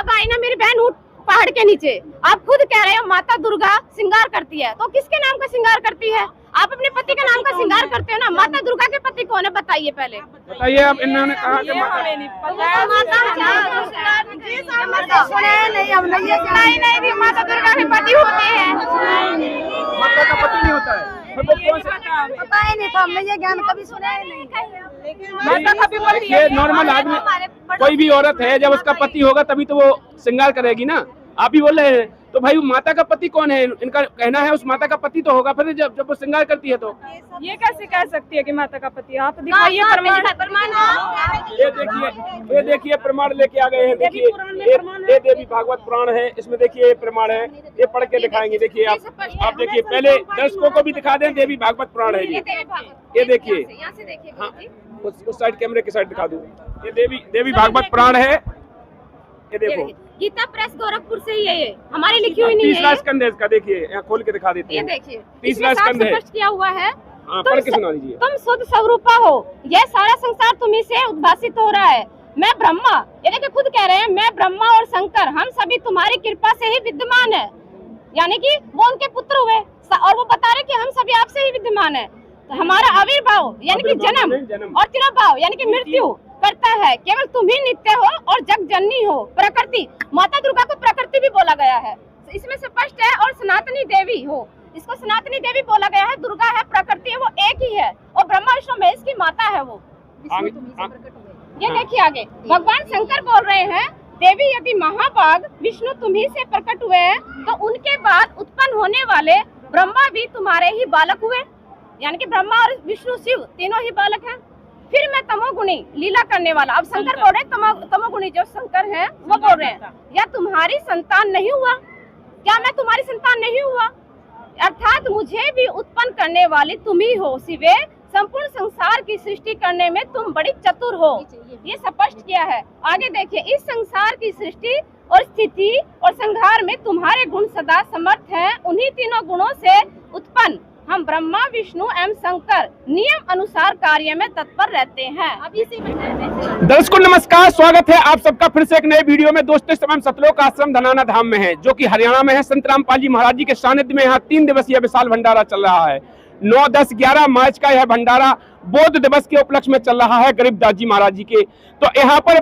अब आई ना मेरी बहन उठ पहाड़ के नीचे, आप खुद कह रहे हो माता दुर्गा श्रृंगार करती है, तो किसके नाम का श्रृंगार करती है? आप अपने पति के नाम का श्रृंगार करते हो ना। माता दुर्गा के पति कौन है बताइए पहले बताइए। अब इन्होंने कहा कि माता दुर्गा के पति होते हैं। माता का पति नहीं होता है, पता ही नहीं था, हमने ये ज्ञान कभी सुना ही नहीं। देखिए नॉर्मल आदमी, कोई भी औरत है जब उसका पति होगा तभी तो वो श्रृंगार करेगी ना। आप ही बोल रहे हैं तो भाई माता का पति कौन है? इनका कहना है उस माता का पति तो होगा, फिर जब वो श्रृंगार करती है तो ये कैसे कह सकती है कि माता का पति? आप दिखाइए प्रमाण। ये देखिए प्रमाण लेके आ गए हैं। देखिए ये देवी भागवत पुराण है, इसमें देखिए ये प्रमाण है, ये पढ़ के दिखाएंगे। देखिए आप देखिए, पहले दर्शकों को भी दिखा दें, देवी भागवत पुराण है ये देखिए। हाँ, उस साइड कैमरे की साइड दिखा दूं, ये देवी भागवत पुराण है, ये देखो। गीता प्रेस गोरखपुर से ही है, ये हमारी लिखी हुई नहीं है। तीसरा स्कंद है इसका, देखिए यहाँ खोल के दिखा देते हैं। ये देखिए तीसरा स्कंद है, किया हुआ है। पढ़ के सुना दीजिए। तुम शुद्ध स्वरूपा हो, यह सारा संसार तुम्ही से उद्भासित हो रहा है। मैं ब्रह्मा, ये देखिए खुद कह रहे हैं, मैं ब्रह्मा और शंकर हम सभी तुम्हारी कृपा से ही विद्यमान है। यानी कि वो उनके पुत्र हुए और वो बता रहे कि हम सभी आपसे ही विद्यमान है। तो हमारा आविर्भाव यानी कि जन्म और तिरोभाव यानी कि मृत्यु करता है, केवल तुम ही नित्य हो और जग जननी हो। प्रकृति, माता दुर्गा को प्रकृति भी बोला गया है, इसमें स्पष्ट है। और सनातनी देवी हो, इसको सनातनी देवी बोला गया है। दुर्गा है, प्रकृति है, वो एक ही है। और ब्रह्मा विष्णु महेश की माता है वो। ये देखिए आगे भगवान शंकर बोल रहे हैं, देवी यदि महाभाग विष्णु तुम्ही से प्रकट हुए हैं, तो उनके बाद उत्पन्न होने वाले ब्रह्मा भी तुम्हारे ही बालक हुए। यानी कि ब्रह्मा और विष्णु शिव तीनों ही बालक हैं। फिर मैं तमोगुणी लीला करने वाला, अब शंकर बोल रहे हैं, तमोगुणी जो शंकर हैं वो बोल रहे हैं, या तुम्हारी संतान नहीं हुआ? क्या मैं तुम्हारी संतान नहीं हुआ? अर्थात मुझे भी उत्पन्न करने वाली तुम ही हो शिवे। संपूर्ण संसार की सृष्टि करने में तुम बड़ी चतुर हो, ये स्पष्ट किया है। आगे देखिए, इस संसार की सृष्टि और स्थिति और संहार में तुम्हारे गुण सदा समर्थ हैं। उन्हीं तीनों गुणों से उत्पन्न हम ब्रह्मा विष्णु एवं शंकर नियम अनुसार कार्य में तत्पर रहते हैं। अब इसी में दर्शकों नमस्कार, स्वागत है आप सबका फिर से एक नए वीडियो में। दोस्तों इस समय सतलोक आश्रम धनाना धाम में है, जो कि हरियाणा में है। संत रामपाल जी महाराज जी के सानिध्य में यहाँ 3 दिवसीय विशाल भंडारा चल रहा है। 9, 10, 11 मार्च का यह भंडारा बौद्ध दिवस के उपलक्ष्य में चल रहा है, गरीबदास जी महाराज जी के। तो यहाँ पर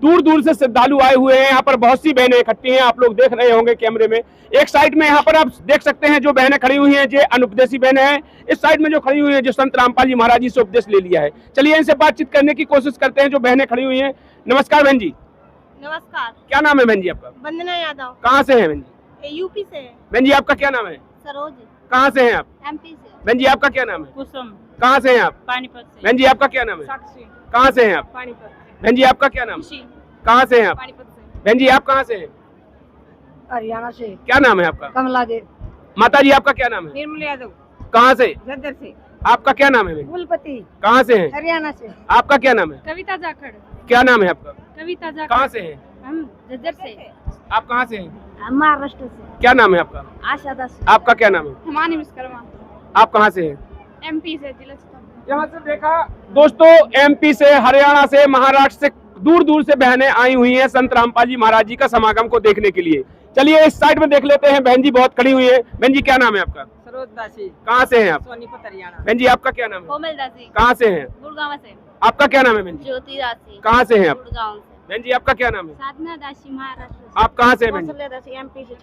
दूर दूर से श्रद्धालु आए हुए हैं। यहाँ पर बहुत सी बहनें इकट्ठी हैं, आप लोग देख रहे होंगे कैमरे में। एक साइड में यहाँ पर आप देख सकते हैं जो बहनें खड़ी हुई हैं, जो अनुपदेशी बहनें हैं। इस साइड में जो खड़ी हुई हैं, जो संत रामपाल जी महाराज जी से उपदेश ले लिया है। चलिए इनसे बातचीत करने की कोशिश करते हैं, जो बहनें खड़ी हुई हैं। नमस्कार बहन जी। नमस्कार। क्या नाम है बहन जी आपका? वंदना यादव। कहाँ से है बहन जी? यूपी से है। बहन जी आपका क्या नाम है? सरोज। कहाँ से हैं आप? एमपी से। बहन जी आपका क्या नाम है? कुसुम। कहाँ से हैं आप? पानीपत से। बहन जी आपका क्या नाम है? साक्षी। कहाँ से हैं आप? पानीपत। बहन जी आपका क्या नाम है? कहाँ से हैं आप? पानीपत से। बहन जी आप कहाँ से हैं? हरियाणा से। क्या नाम है आपका? कमला देव। माता जी आपका क्या नाम है? निर्मल यादव। कहाँ से? जद्दर से। आपका क्या नाम है बहन? कुलपति। कहाँ से हैं? हरियाणा से। आपका क्या नाम है? कविता जाखड़। क्या नाम है आपका? कविता जाखड़। कहाँ से हैं? हम जज्जर से। आप कहाँ से हैं? महाराष्ट्र से। क्या नाम है आपका? आशा दास। आपका क्या नाम है? हिमानी विश्वकर्मा। आप कहाँ से हैं? एमपी से, जिला सीतापुर। यहाँ से देखा दोस्तों, एमपी से, हरियाणा से, महाराष्ट्र से दूर दूर से बहनें आई हुई हैं संत रामपाल जी महाराज जी का समागम को देखने के लिए। चलिए इस साइड में देख लेते हैं, बहन जी बहुत खड़ी हुई है। बहन जी क्या नाम है आपका? सरोज दासी। कहाँ से हैं आप? सोनीपत हरियाणा। बहन जी आपका क्या नाम है? कोमल दासी। कहाँ से हैं? गुड़गांव से। आपका क्या नाम है बहन जी? ज्योति दासी। कहाँ से हैं आप? गुड़गांव से। बहन जी आपका क्या नाम है? साधना दासी महाराष्ट्र। आप कहाँ से हैं बहन जी? दासी एमपी से।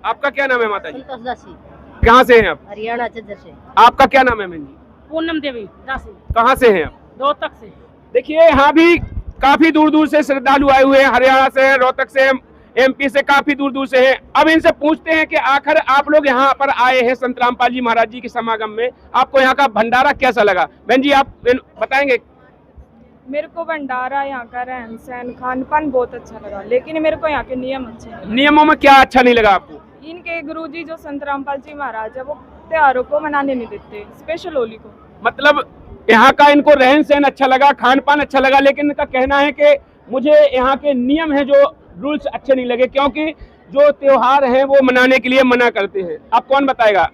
आपका क्या नाम है माता जी? संतोष दासी। कहाँ से हैं आप? हरियाणा जद्दर से। आपका क्या नाम है बहन जी? पूनम देवी दासी। कहाँ से हैं आप? रोहतक से। देखिए यहाँ भी काफी दूर दूर से श्रद्धालु आए हुए हैं, हरियाणा से, रोहतक से, एमपी से, काफी दूर दूर से हैं। अब इनसे पूछते हैं कि आखिर आप लोग यहाँ पर आए हैं संत रामपाल जी महाराज जी के समागम में, आपको यहाँ का भंडारा कैसा लगा? बहन जी आप बताएंगे? मेरे को भंडारा, यहाँ का रहन सहन, खान पान बहुत अच्छा लगा, लेकिन मेरे को यहाँ के नियम अच्छे नहीं लगे। नियमों में क्या अच्छा नहीं लगा आपको? इनके गुरुजी जो संत रामपाल जी महाराज है, वो त्योहारों को मनाने नहीं देते, स्पेशल होली को। मतलब यहाँ का इनको रहन सहन अच्छा लगा, खान पान अच्छा लगा, लेकिन इनका कहना है कि मुझे यहाँ के नियम है जो रूल्स अच्छे नहीं लगे, क्योंकि जो त्योहार हैं वो मनाने के लिए मना करते हैं। आप कौन बताएगा?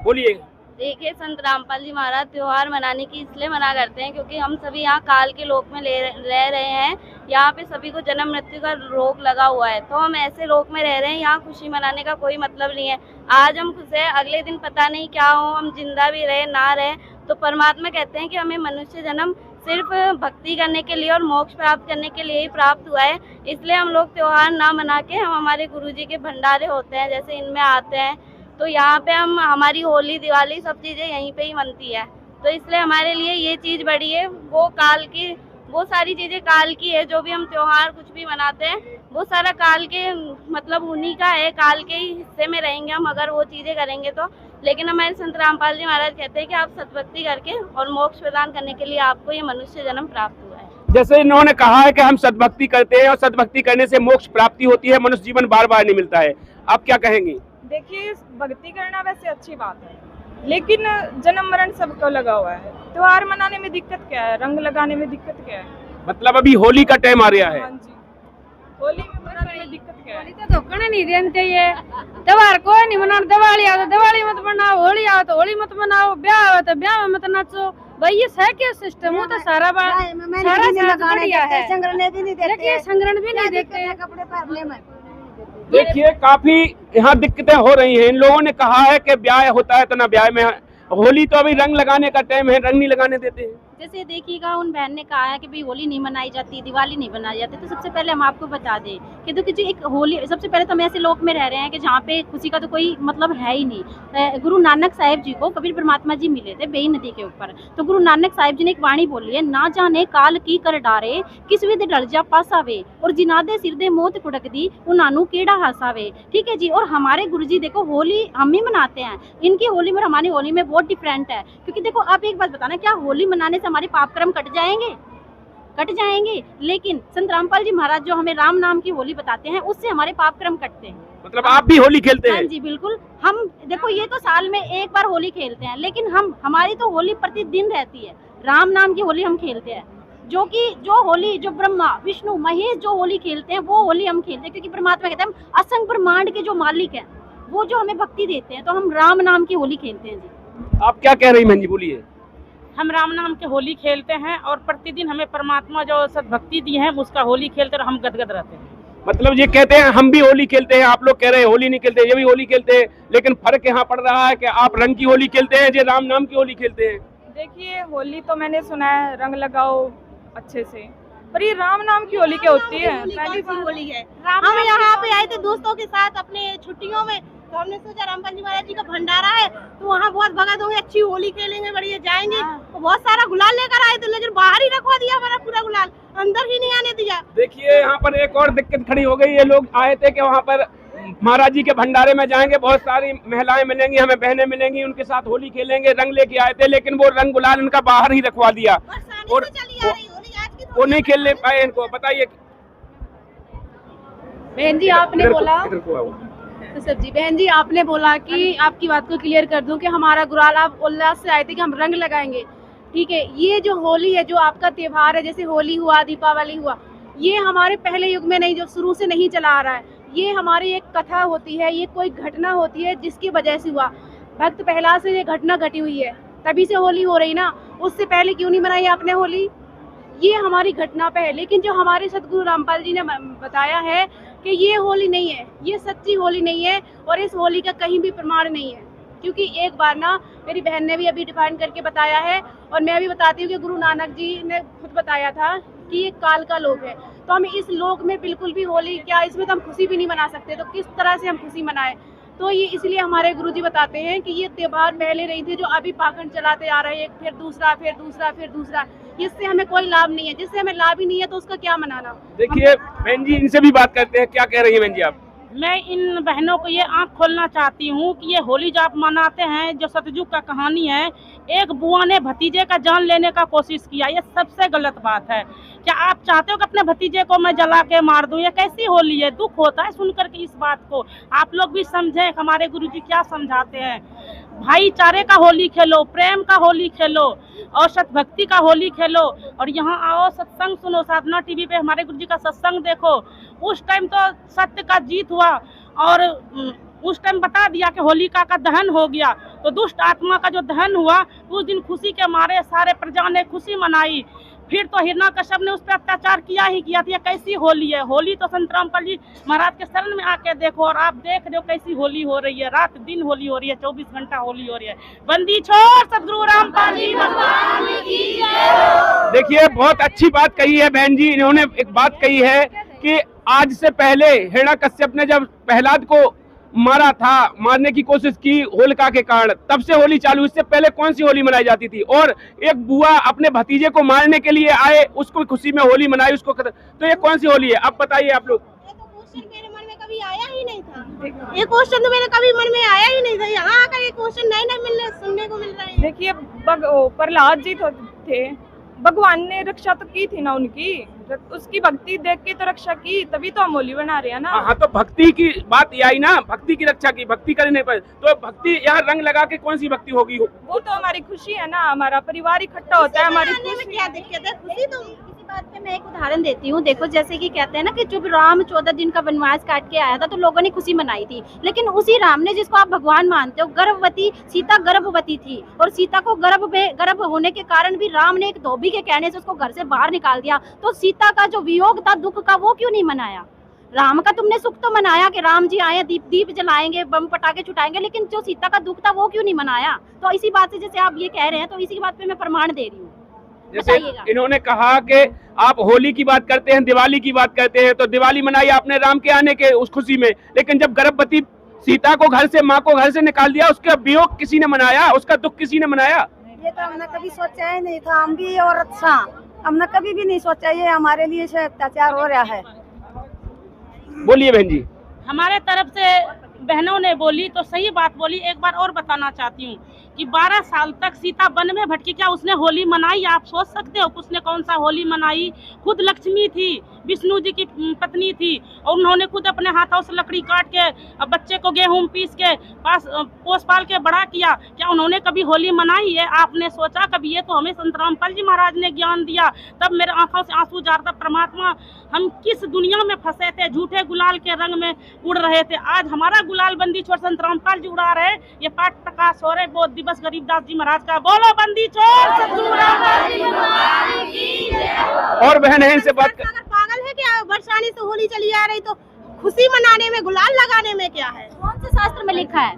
बोलिए। देखिए संत रामपाल जी महाराज त्योहार मनाने की इसलिए मना करते हैं क्योंकि हम सभी यहाँ काल के लोक में रह रहे हैं। यहाँ पे सभी को जन्म मृत्यु का रोग लगा हुआ है, तो हम ऐसे रोग में रह रहे हैं। यहाँ खुशी मनाने का कोई मतलब नहीं है। आज हम खुश हैं, अगले दिन पता नहीं क्या हो, हम जिंदा भी रहे ना रहे। तो परमात्मा कहते हैं कि हमें मनुष्य जन्म सिर्फ भक्ति करने के लिए और मोक्ष प्राप्त करने के लिए ही प्राप्त हुआ है। इसलिए हम लोग त्योहार ना मना के हम हमारे गुरुजी के भंडारे होते हैं, जैसे इनमें आते हैं, तो यहाँ पे हम हमारी होली दिवाली सब चीज़ें यहीं पे ही बनती है। तो इसलिए हमारे लिए ये चीज़ बड़ी है। वो सारी चीज़ें काल की है। जो भी हम त्योहार कुछ भी मनाते हैं वो सारा काल के मतलब उन्हीं का है, काल के ही हिस्से में रहेंगे हम अगर वो चीज़ें करेंगे तो। लेकिन हमारे संत रामपाल जी महाराज कहते हैं कि आप सतभक्ति करके और मोक्ष प्रदान करने के लिए आपको ये मनुष्य जन्म प्राप्त हुआ है। जैसे इन्होंने कहा है कि हम सद्भक्ति करते हैं और सद्भक्ति करने से मोक्ष प्राप्ति होती है, मनुष्य जीवन बार बार नहीं मिलता है, आप क्या कहेंगी? देखिए, भक्ति करना वैसे अच्छी बात है, लेकिन जन्म मरण सबको लगा हुआ है। त्योहार मनाने में दिक्कत क्या है, रंग लगाने में दिक्कत क्या है? मतलब अभी होली का टाइम आ रहा है। हाँ जी, होली में मनाने में दिक्कत क्या है? तो धोखने नहीं देना चाहिए। त्योहार कोई नहीं मनाओ, दिवाली आओ तो दिवाली मत मनाओ, होली आओ तो होली मत मनाओ, ब्याह आओ तो ब्याह में मत नाचो। भाई ये है क्या सिस्टम? वो तो सारा बढ़िया है, संग्रहण भी नहीं देते, कपड़े पहनने में। देखिए काफी यहाँ दिक्कतें हो रही हैं। इन लोगों ने कहा है कि ब्याह होता है तो ना ब्याह में, होली तो अभी रंग लगाने का टाइम है, रंग नहीं लगाने देते हैं। जैसे देखिएगा, उन बहन ने कहा है कि भाई होली नहीं मनाई जाती, दिवाली नहीं मनाई जाती, तो सबसे पहले हम आपको बता दें कि देखिए जो एक होली, सबसे पहले तो हम ऐसे लोक में रह रहे हैं कि जहाँ पे खुशी का तो कोई मतलब है ही नहीं। गुरु नानक साहिब जी को कबीर परमात्मा जी मिले थे बेई नदी के ऊपर, तो गुरु नानक साहिब जी ने एक वाणी बोली है, ना जाने काल की कर डारे, किस विध डल जा पासावे, और जिनादे सिर दे मौत कुड़क दी, उनानू केड़ा हासावे। ठीक है जी। और हमारे गुरु जी देखो होली हम ही मनाते हैं, इनकी होली में हमारी होली में बहुत डिफरेंट है। क्योंकि देखो आप एक बात बताना, क्या होली मनाने से हमारे पाप कर्म कट जाएंगे? कट जाएंगे। लेकिन संत रामपाल जी महाराज जो हमें राम नाम की होली बताते हैं, उससे हमारे पाप कर्म कटते हैं। मतलब आप भी होली खेलते हैं? हाँ जी बिल्कुल। हम देखो ये तो साल में एक बार होली खेलते हैं, लेकिन हमारी तो होली प्रतिदिन रहती है। राम नाम की होली हम खेलते हैं, जो होली जो ब्रह्मा विष्णु महेश जो होली खेलते हैं वो होली हम खेलते हैं। क्योंकि परमात्मा कहते हैं हम असंग ब्रह्मांड के जो मालिक हैं वो जो हमें भक्ति देते हैं, तो हम राम नाम की होली खेलते हैं जी। आप क्या कह रही बहन जी, बोलिए। हम राम नाम के होली खेलते हैं और प्रतिदिन हमें परमात्मा जो सद्भक्ति दी है उसका होली खेलते और हम गदगद रहते हैं। मतलब ये कहते हैं हम भी होली खेलते हैं, आप लोग कह रहे हैं होली नहीं खेलते, ये भी होली खेलते हैं, लेकिन फर्क यहाँ पड़ रहा है कि आप रंग की होली खेलते हैं, ये राम नाम की होली खेलते हैं। देखिए, होली तो मैंने सुना है रंग लगाओ अच्छे से, पर ये राम नाम की होली क्या होती है? पहली होली है। हम यहाँ पे आए थे दोस्तों के साथ अपने छुट्टियों में, तो हमने सोचा रामपाल जी महाराज जी का भंडारा है तो वहाँ बहुत भगत होंगे, अच्छी होली खेलेंगे, बढ़िया जाएंगे। तो बहुत सारा गुलाल लेकर आए थे, लेकिन बाहर ही रखवा दिया हमारा पूरा गुलाल, अंदर ही नहीं आने दिया। देखिए यहाँ पर एक और दिक्कत खड़ी हो गई। ये लोग आए थे कि वहाँ पर महाराज जी के भंडारे में जाएंगे, बहुत सारी महिलाएं मिलेंगी, हमें बहनें मिलेंगी, उनके साथ होली खेलेंगे, रंग लेके आए थे, लेकिन वो रंग गुलाल इनका बाहर ही रखवा दिया और वो नहीं खेलने पाए। इनको बताइए बहन जी, आपने बोला तो सर जी, बहन जी आपने बोला कि आपकी बात को क्लियर कर दूं कि हमारा गुलाल आप उल्लास से आए थे कि हम रंग लगाएंगे। ठीक है, ये जो होली है, जो आपका त्योहार है, जैसे होली हुआ, दीपावली हुआ, ये हमारे पहले युग में नहीं, जो शुरू से नहीं चला आ रहा है। ये हमारी एक कथा होती है, ये कोई घटना होती है जिसकी वजह से हुआ। भक्त प्रहलाद से ये घटना घटी हुई है, तभी से होली हो रही ना। उससे पहले क्यों नहीं मनाई आपने होली? ये हमारी घटना पे है। लेकिन जो हमारे सतगुरु रामपाल जी ने बताया है कि ये होली नहीं है, ये सच्ची होली नहीं है, और इस होली का कहीं भी प्रमाण नहीं है। क्योंकि एक बार ना मेरी बहन ने भी अभी डिफाइन करके बताया है, और मैं भी बताती हूँ कि गुरु नानक जी ने खुद बताया था कि ये काल का लोक है। तो हम इस लोक में बिल्कुल भी होली क्या, इसमें तो हम खुशी भी नहीं मना सकते, तो किस तरह से हम खुशी मनाएं? तो ये इसलिए हमारे गुरुजी बताते हैं कि ये त्योहार पहले नहीं थे, जो अभी पाखंड चलाते आ रहे हैं, फिर दूसरा, फिर दूसरा, फिर दूसरा, इससे हमें कोई लाभ नहीं है। जिससे हमें लाभ ही नहीं है तो उसका क्या मनाना? देखिए बहन जी, इनसे भी बात करते हैं, क्या कह रही है बहन जी आप? मैं इन बहनों को ये आँख खोलना चाहती हूँ कि ये होली जो आप मनाते हैं, जो सतयुग का कहानी है, एक बुआ ने भतीजे का जान लेने का कोशिश किया, ये सबसे गलत बात है। क्या आप चाहते हो कि अपने भतीजे को मैं जला के मार दूं? ये कैसी होली है? दुख होता है सुनकर के इस बात को। आप लोग भी समझें हमारे गुरुजी क्या समझाते हैं। भाईचारे का होली खेलो, प्रेम का होली खेलो और सतभक्ति का होली खेलो। और यहाँ आओ, सत्संग सुनो, साधना टीवी पे हमारे गुरुजी का सत्संग देखो। उस टाइम तो सत्य का जीत हुआ और उस टाइम बता दिया कि होलिका का दहन हो गया, तो दुष्ट आत्मा का जो दहन हुआ, उस दिन खुशी के मारे सारे प्रजा ने खुशी मनाई। फिर तो हिरण्यकश्यप ने उस पर अत्याचार किया ही किया था। ये कैसी होली है? होली तो संत रामपाल जी महाराज के शरण में आके देखो, और आप देख रहे हो कैसी होली हो रही है। रात दिन होली हो रही है, 24 घंटा होली हो रही है। बंदी छोड़ सदगुरु रामपाल जी भगवान की जय। देखिए, बहुत अच्छी बात कही है बहन जी। इन्होंने एक बात कही है कि आज से पहले हिरण्यकश्यप ने जब प्रहलाद को मारा था, मारने की कोशिश की होलिका के कारण, तब से होली चालू। इससे पहले कौन सी होली मनाई जाती थी? और एक बुआ अपने भतीजे को मारने के लिए आए, उसको खुशी में होली मनाई, उसको तो ये कौन सी होली है? अब बताइए आप लोग। ये तो क्वेश्चन मेरे मन में कभी आया ही नहीं था। ये क्वेश्चन तो मेरे कभी मन में आया ही नहीं था। यहाँ आकर ये क्वेश्चन नए नए सुनने को मिल रहे हैं। देखिए, प्रहलाद जी तो थे, भगवान ने रक्षा तो की थी ना उनकी, उसकी भक्ति देख के तो रक्षा की, तभी तो हम होली बना रहे हैं ना। हाँ, तो भक्ति की बात ये आई ना, भक्ति की रक्षा की, भक्ति करने पर तो भक्ति यहाँ रंग लगा के कौन सी भक्ति होगी? वो तो हमारी खुशी है ना, हमारा परिवार इकट्ठा होता है, हमारी खुशी में क्या दिक्कत है? खुशी तो इसी बात पे मैं एक उदाहरण देती हूँ। देखो, जैसे कि कहते हैं ना कि जब राम 14 दिन का वनवास काट के आया था तो लोगों ने खुशी मनाई थी, लेकिन उसी राम ने, जिसको आप भगवान मानते हो, गर्भवती सीता गर्भवती थी, और सीता को गर्भ होने के कारण भी राम ने एक धोबी के कहने से उसको घर से बाहर निकाल दिया। तो सीता का जो वियोग था, दुख का, वो क्यों नहीं मनाया? राम का तुमने सुख तो मनाया कि राम जी आए, दीप जलाएंगे, बम पटाखे छुटाएंगे, लेकिन जो सीता का दुख था वो क्यों नहीं मनाया? तो इसी बात से, जैसे आप ये कह रहे हैं, तो इसी बात पे मैं प्रमाण दे रही हूँ। जैसे इन्होंने कहा कि आप होली की बात करते हैं, दिवाली की बात करते हैं, तो दिवाली मनाई आपने राम के आने के उस खुशी में, लेकिन जब गर्भवती सीता को घर से, माँ को घर से निकाल दिया, उसका वियोग किसी ने मनाया? उसका दुख किसी ने मनाया? ये तो हमने कभी सोचा ही नहीं था। हम भी औरत था, हमने कभी भी नहीं सोचा ये हमारे लिए से अत्याचार हो रहा है। बोलिए बहन जी। हमारे तरफ से बहनों ने बोली तो सही बात बोली। एक बार और बताना चाहती हूँ कि 12 साल तक सीता वन में भटकी, क्या उसने होली मनाई? आप सोच सकते हो उसने कौन सा होली मनाई? खुद लक्ष्मी थी, विष्णु जी की पत्नी थी, और उन्होंने खुद अपने हाथों से लकड़ी काट के बच्चे को गेहूं पीस के पोस पाल के बड़ा किया। क्या उन्होंने कभी होली मनाई है? आपने सोचा कभी? ये तो हमें संत रामपाल जी महाराज ने ज्ञान दिया, तब मेरे आंखों से आंसू जा रहा था। परमात्मा, हम किस दुनिया में फंसे थे, झूठे गुलाल के रंग में उड़ रहे थे। आज हमारा गुलाल बंदी छोड़ संत रामपाल जी उड़ा रहे। ये पाठ प्रकाश हो रहे बहुत दिवस गरीबदास जी महाराज का। बोलो बंदी छोड़ सतगुरु रामपाल जी महाराज की जय। और बहन है इनसे बात कर... पागल है क्या? वर्षानी से होली चली आ रही तो खुशी मनाने में, गुलाल लगाने में क्या है? कौन से शास्त्र में लिखा है?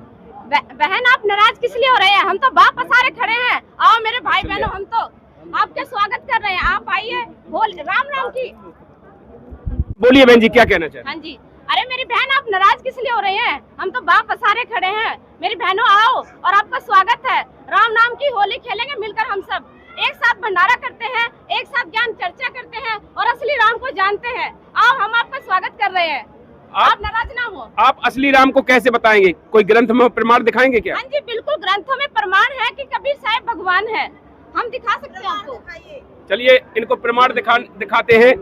बहन, आप नाराज किस लिए हो रहे हैं? हम तो बाप पसारे खड़े हैं। आओ मेरे भाई बहनों, हम तो आपका स्वागत कर रहे हैं। आप आइए, बोल राम राम की। बोलिए बहन जी, क्या कहना चाहते हैं? हाँ जी। अरे मेरी बहन, आप नाराज किस लिए हो रहे हैं? हम तो बाप पसारे खड़े हैं। मेरी बहनों, आओ, और आपका स्वागत है। राम नाम की होली खेलेंगे मिलकर। हम सब एक साथ भंडारा करते हैं, एक साथ ज्ञान चर्चा करते हैं, और असली राम को जानते हैं। आओ, हम आपका स्वागत कर रहे हैं। आप नाराज ना हो। आप असली राम को कैसे बताएंगे? कोई ग्रंथ में प्रमाण दिखाएंगे क्या? हाँ जी, बिल्कुल, ग्रंथों में प्रमाण है कि कबीर साहब भगवान है। हम दिखा सकते हैं आपको। चलिए, इनको प्रमाण दिखाते हैं।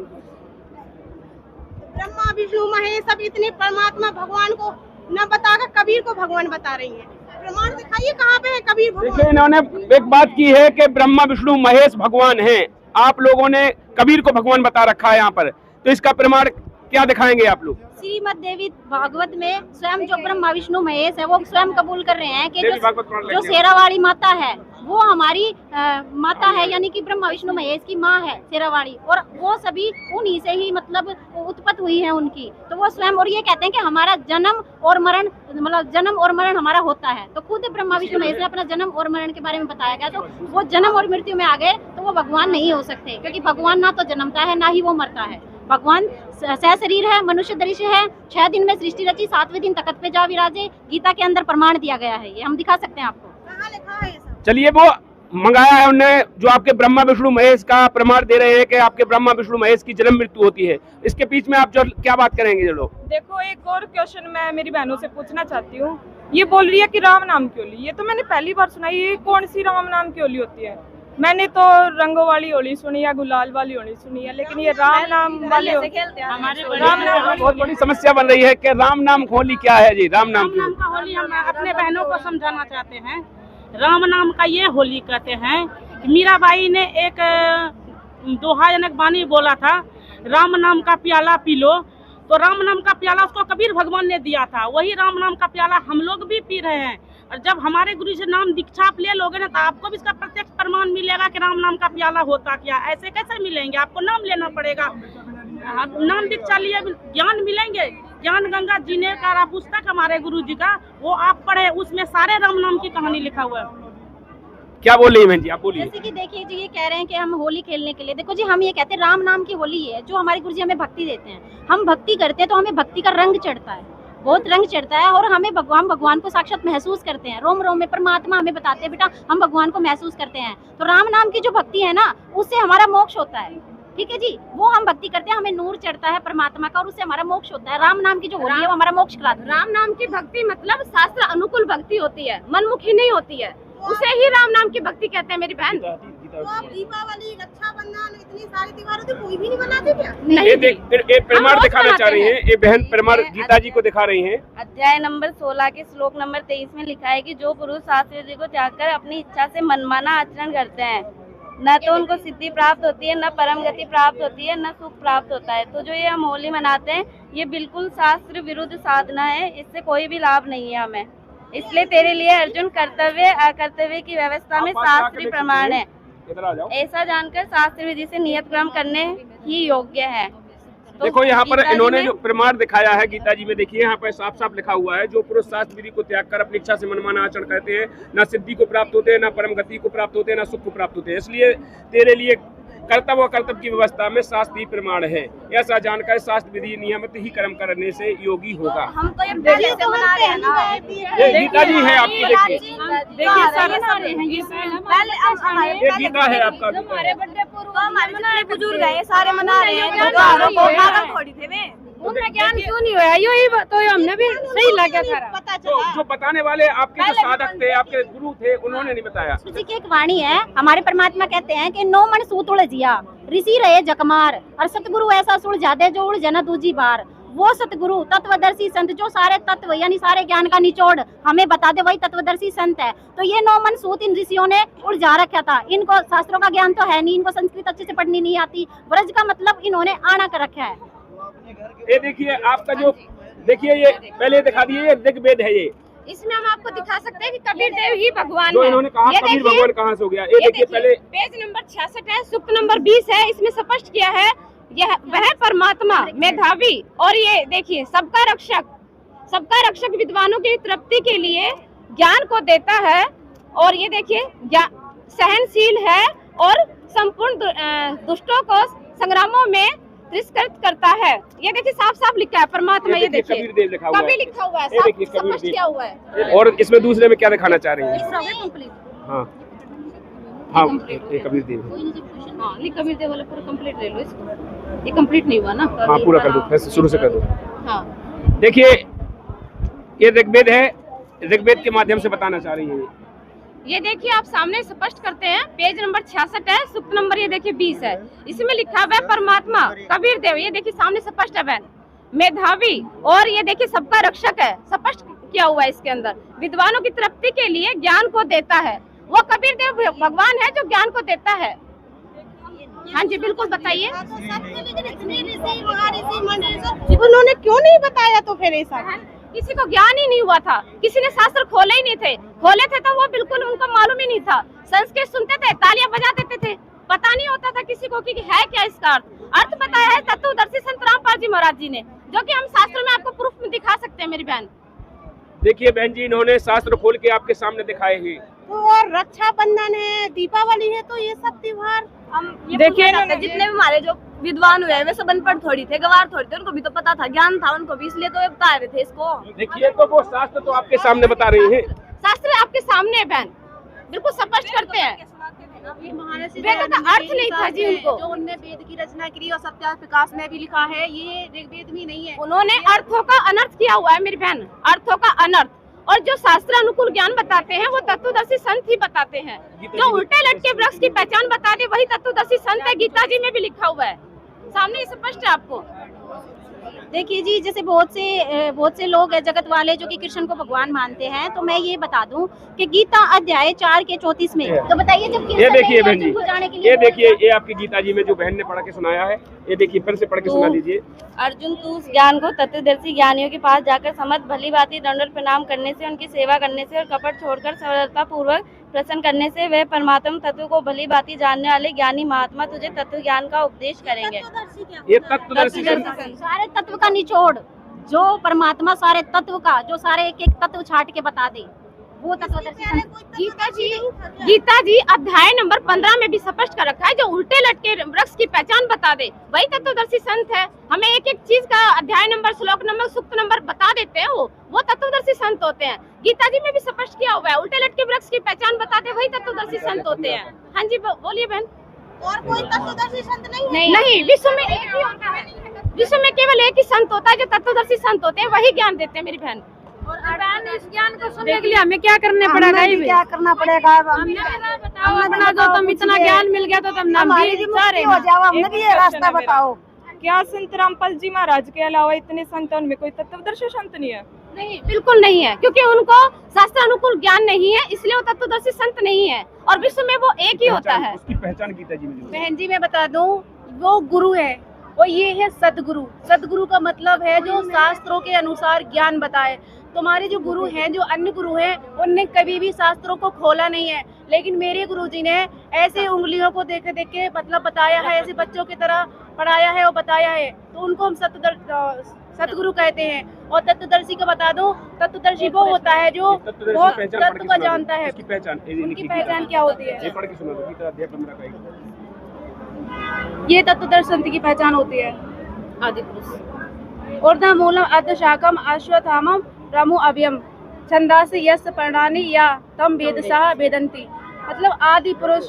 ब्रह्मा विष्णु महेश सब इतने परमात्मा भगवान को न बताकर कबीर को भगवान बता रही है। प्रमाण दिखाइए, कहाँ पे है कबीर भगवान? देखिए, इन्होंने एक बात की है कि ब्रह्मा विष्णु महेश भगवान हैं। आप लोगों ने कबीर को भगवान बता रखा है यहाँ पर, तो इसका प्रमाण क्या दिखाएंगे आप लोग? श्रीमद् देवी भागवत में स्वयं जो ब्रह्मा विष्णु महेश है वो स्वयं कबूल कर रहे हैं कि जो शेरावाड़ी माता है वो हमारी माता है, यानी कि ब्रह्मा विष्णु महेश की माँ है शेरावाड़ी, और वो सभी उन्हीं से ही मतलब उत्पत्ति हुई है उनकी। तो वो स्वयं, और ये कहते हैं कि हमारा जन्म और मरण, मतलब जन्म और मरण हमारा होता है। तो खुद ब्रह्मा विष्णु महेश ने अपना जन्म और मरण के बारे में बताया गया। तो वो जन्म और मृत्यु में आ गए तो वो भगवान नहीं हो सकते, क्योंकि भगवान ना तो जन्मता है ना ही वो मरता है। भगवान सह शरीर है, मनुष्य दृश्य है, 6 दिन में सृष्टि रची, 7वें दिन तख्त पे जा विराजे। गीता के अंदर प्रमाण दिया गया है, ये हम दिखा सकते हैं आपको। कहाँ लिखा है ये सब? चलिए, वो मंगाया है उन्होंने, जो आपके ब्रह्मा विष्णु महेश का प्रमाण दे रहे हैं कि आपके ब्रह्मा विष्णु महेश की जन्म मृत्यु होती है। इसके बीच में आप जो क्या बात करेंगे? जो लोग देखो, एक और क्वेश्चन मैं मेरी बहनों से पूछना चाहती हूँ। ये बोल रही है कि राम नाम की होली, ये तो मैंने पहली बार सुना। ये कौन सी राम नाम की होली होती है? मैंने तो रंगों वाली होली सुनी है, गुलाल वाली होली सुनी है, लेकिन ये राम नाम वाली राम नाम बहुत बड़ी समस्या बन रही है कि राम नाम होली क्या है जी? राम नाम का होली हम अपने बहनों को समझाना चाहते हैं। राम नाम का ये होली कहते हैं। मीराबाई ने एक दोहा जनक बानी बोला था, राम नाम का प्याला पी लो, तो राम नाम का प्याला उसको कबीर भगवान ने दिया था, वही राम नाम का प्याला हम लोग भी पी रहे हैं। और जब हमारे गुरु से नाम दीक्षा आप ले लोगे ना, तो आपको भी इसका प्रत्यक्ष प्रमाण मिलेगा कि राम नाम का प्याला होता क्या। ऐसे कैसे मिलेंगे, आपको नाम लेना पड़ेगा। नाम दीक्षा लिए ज्ञान मिलेंगे। ज्ञान गंगा जीने का पुस्तक हमारे गुरु जी का, वो आप पढ़े, उसमें सारे राम नाम की कहानी लिखा हुआ है। क्या बोल रही है बहन जी, आप बोलिए। जैसे कि देखिए जी, ये कह रहे हैं कि हम होली खेलने के लिए, देखो जी हम ये कहते हैं राम नाम की होली है जो हमारे गुरु जी हमें भक्ति देते हैं। हम भक्ति करते हैं तो हमें भक्ति का रंग चढ़ता है, बहुत रंग चढ़ता है, और हमें भगवान को साक्षात महसूस करते हैं। रोम रोम में परमात्मा हमें बताते हैं बेटा हम भगवान को महसूस करते हैं। तो राम नाम की जो भक्ति है ना, उससे हमारा मोक्ष होता है। ठीक है जी, वो हम भक्ति करते हैं, हमें नूर चढ़ता है परमात्मा का, और उससे हमारा मोक्ष होता है। राम नाम की जो होली है वो हमारा मोक्ष कराती है। राम नाम की भक्ति मतलब शास्त्र अनुकूल भक्ति होती है, मनमुखी नहीं होती है, उसे ही राम नाम की भक्ति कहते हैं मेरी बहन। तो आप दीपावली, रक्षाबंधन, इतनी सारी त्योहारों तो कोई भी नहीं मनाते क्या? ये प्रमाण दिखाना चाह रही हैं, ये बहन प्रमाण गीता जी को दिखा रही हैं। अध्याय नंबर 16 के श्लोक नंबर 23 में लिखा है कि जो पुरुष शास्त्र विधि को त्याग कर अपनी इच्छा से मनमाना आचरण करते हैं, न तो उनको सिद्धि प्राप्त होती है, न परम गति प्राप्त होती है, न सुख प्राप्त होता है। तो जो ये हम होली मनाते हैं, ये बिल्कुल शास्त्र विरुद्ध साधना है, इससे कोई भी लाभ नहीं है हमें। इसलिए तेरे लिए अर्जुन कर्तव्य अकर्तव्य की व्यवस्था में शास्त्रीय प्रमाण है, ऐसा जानकर शास्त्र विधि से नियत क्रम करने ही योग्य है। तो देखो यहाँ पर इन्होंने जो प्रमाण दिखाया है गीता जी में, देखिए यहाँ पर साफ साफ लिखा हुआ है, जो पुरुष शास्त्र विधि को त्याग कर अपनी इच्छा से मनमाना आचरण करते हैं, न सिद्धि को प्राप्त होते हैं, न परम गति को प्राप्त होते हैं, न सुख को प्राप्त होते हैं। इसलिए तेरे लिए कर्तव्य और कर्तव्य की व्यवस्था में शास्त्रीय प्रमाण है, ऐसा जानकर शास्त्र विधि नियमित ही कर्म करने से योगी होगा। हम तो ये पहले से मना रहे हैं ना, ये गीता जी है आपकी, देखिए देखिए ये गीता है आपका। हमारे बर्थडे पूर्व हमारे बुजुर्ग है, सारे मना रहे हैं, थोड़ी थे वे उनमें ज्ञान क्यों नहीं हुआ, यही तो हमने भी सही लगा था। जो बताने वाले आपके जो साधक थे, आपके गुरु थे, उन्होंने नहीं बताया। जी की एक वाणी है, हमारे परमात्मा कहते हैं कि नो मन सूत उलझिया ऋषि रहे जकमार, और सतगुरु ऐसा सुलझा दे जो उड़ जना दूजी बार। वो सतगुरु तत्वदर्शी संत जो सारे तत्व यानी सारे ज्ञान का निचोड़ हमें बता दे, वही तत्वदर्शी संत है। तो ये नौ मन सूत इन ऋषियों ने उलझा रखा था। इनको शास्त्रों का ज्ञान तो है नहीं, इनको संस्कृत अच्छे से पढ़नी नहीं आती, ब्रज का मतलब इन्होंने आना कर रखा है। ये देखिए आपका जो, देखिए ये पहले दिखा दिए, ये ऋग्वेद है। ये इसमें हम आपको दिखा सकते हैं कि कबीर देव ही भगवान जो है। इन्होंने कहा कबीर भगवान कहाँ से हो गया, ये देखिए पहले पेज नंबर 66 है, सूक्त नंबर 20 है, इसमें स्पष्ट किया है यह वह परमात्मा मेधावी और ये देखिए सबका रक्षक विद्वानों की तृप्ति के लिए ज्ञान को देता है, और ये देखिए सहनशील है और संपूर्ण दुष्टों को संग्रामों में तिरस्कृत करता है। ये देखिए साफ साफ लिखा है परमात्मा, ये देखिए कबीर देव लिखा हुआ है, कबीर लिखा हुआ है, स्पष्ट किया हुआ है। और इसमें दूसरे में क्या दिखाना चाह रही हैं? हाँ हाँ ये कबीर देव है। हाँ ये कबीर देव वाला पूरा कंप्लीट ले लो इसको, ये कंप्लीट नहीं हुआ ना। हाँ पूरा कर दो, फिर शुरू से कर दो। हाँ देखिए ये ऋग्वेद है, ऋग्वेद के माध्यम से बताना चाह रही है। ये देखिए आप सामने स्पष्ट करते हैं, पेज नंबर 66 है, सूक्त नंबर ये देखिए 20 है, इसमें लिखा हुआ है परमात्मा कबीर देव, ये देखिए सामने स्पष्ट है मेधावी और ये देखिए सबका रक्षक है, स्पष्ट किया हुआ है इसके अंदर, विद्वानों की तृप्ति के लिए ज्ञान को देता है। वो कबीर देव भगवान है जो ज्ञान को देता है। हाँ जी बिल्कुल बताइए। उन्होंने क्यों नहीं बताया तो फिर ऐसा? किसी को ज्ञान ही नहीं हुआ था, किसी ने शास्त्र खोले ही नहीं थे, खोले थे तो वो बिल्कुल उनको मालूम ही नहीं था। संस्कृत सुनते थे, तालियां बजा देते थे, पता नहीं होता था किसी को कि है क्या इसका अर्थ बताया है तत्वदर्शी संत रामपाल जी महाराज जी ने, जो कि हम शास्त्र में आपको प्रूफ में दिखा सकते हैं मेरी बहन। देखिए बहन जी इन्होंने शास्त्र खोल के आपके सामने दिखाए हैं। तो और रक्षाबंधन है, दीपावली है, तो ये सब त्योहार हम देखिए जितने भी हमारे जो विद्वान हुए वे सब अनपढ़ थोड़ी थे, गवार थोड़ी थे, उनको भी तो पता था, ज्ञान था उनको भी, इसलिए तो ये बता रहे थे इसको। देखिए तो वो शास्त्र तो आपके सामने बता रही है, शास्त्र आपके सामने है बहन, बिल्कुल स्पष्ट करते हैं। वेद का अर्थ नहीं था जी उनको, जो उनने वेद की रचना की और सत्या प्रकाश में भी लिखा है, ये ऋग्वेद में नहीं है। उन्होंने अर्थों का अनर्थ किया हुआ है मेरी बहन, अर्थों का अनर्थ। और जो शास्त्र अनुकूल ज्ञान बताते हैं वो तत्वदर्शी संत ही बताते हैं। जो उल्टे लटके वृक्ष की पहचान बता दे वही तत्वदर्शी संत है, गीता जी में भी लिखा हुआ है, सामने स्पष्ट है आपको। देखिए जी, जैसे बहुत से लोग हैं जगत वाले जो कि कृष्ण को भगवान मानते हैं, तो मैं ये बता दूं कि गीता अध्याय 4 के 34 में, तो बताइए जब ये देखिए बहन जी, जाने के लिए ये देखिए, ये आपकी गीता जी में जो बहन ने पढ़ के सुनाया है, ये देखिए फिर से पढ़ के सुना दीजिए। अर्जुन, तू उस ज्ञान को तत्वदर्शी ज्ञानियों के पास जाकर समझ भली भांति दंडवत प्रणाम करने से, उनकी सेवा करने से और कपट छोड़कर सरलता पूर्वक प्रसन्न करने से वे परमात्मा तत्व को भली भांति जानने वाले ज्ञानी महात्मा तुझे तत्व ज्ञान का उपदेश करेंगे। ये तत्वदर्शी सारे तत्व का निचोड़, जो परमात्मा सारे तत्व का, जो सारे एक एक तत्व छाट के बता दे, वो तत्वदर्शी। गीता जी अध्याय नंबर 15 में भी स्पष्ट कर रखा है, जो उल्टे लटके वृक्ष की पहचान बता दे वही तत्वदर्शी संत है। हमें एक एक चीज का अध्याय नंबर, श्लोक नंबर, सूक्त नंबर बता देते हैं, वो तत्वदर्शी संत होते हैं। गीता जी में भी स्पष्ट किया हुआ है, उल्टे लटके वृक्ष की पहचान बता दे वही तत्वदर्शी संत होते हैं। हाँ जी, बोलिए बहन। और कोई तत्वदर्शी संत नहीं? नहीं, विश्व में एक ही होता है, विश्व में केवल एक ही संत होता है जो तत्वदर्शी संत होते हैं, वही ज्ञान देते हैं मेरी बहन। और इस ज्ञान को सुनने के लिए हमें क्या करने पड़ेगा? क्या करना पड़ेगा? अपना जो तुम इतना ज्ञान मिल गया तो तुम हमारी भी मुक्ति हो जाओ, हमने भी ये रास्ता बताओ। क्या संत रामपाल जी महाराज के अलावा इतने संत, उनमें कोई तत्वदर्शी संत नहीं है? नहीं, बिल्कुल नहीं है, क्योंकि उनको शास्त्र अनुकूल ज्ञान नहीं है, इसलिए वो तत्वदर्शी संत नहीं है। और विश्व में वो एक ही होता है। उसकी पहचान गीता जी में बहन जी मैं बता दूं, वो गुरु है और ये है सदगुरु। सदगुरु का मतलब है जो शास्त्रों के अनुसार ज्ञान बताए। तुम्हारे जो गुरु हैं, जो अन्य गुरु हैं, उनने कभी भी शास्त्रों को खोला नहीं है, लेकिन मेरे गुरुजी ने ऐसे उंगलियों को देख देख के मतलब बताया है, ऐसे बच्चों की तरह पढ़ाया है और बताया है, तो उनको हम सतगुरु कहते हैं। और तत्वदर्शी का बता दूं, तत्वदर्शी वो होता है जो बहुत तत्व को जानता है। उनकी पहचान क्या होती है? ये तत्वदर्शी संत की पहचान होती है। आदि पुरुष ऊर्ध्व मूलम अर्ध शाखम अश्वत्थामम रमु अभयम छंदासी यस पर्णानि या तम वेदसाह वेदंती। मतलब आदि पुरुष,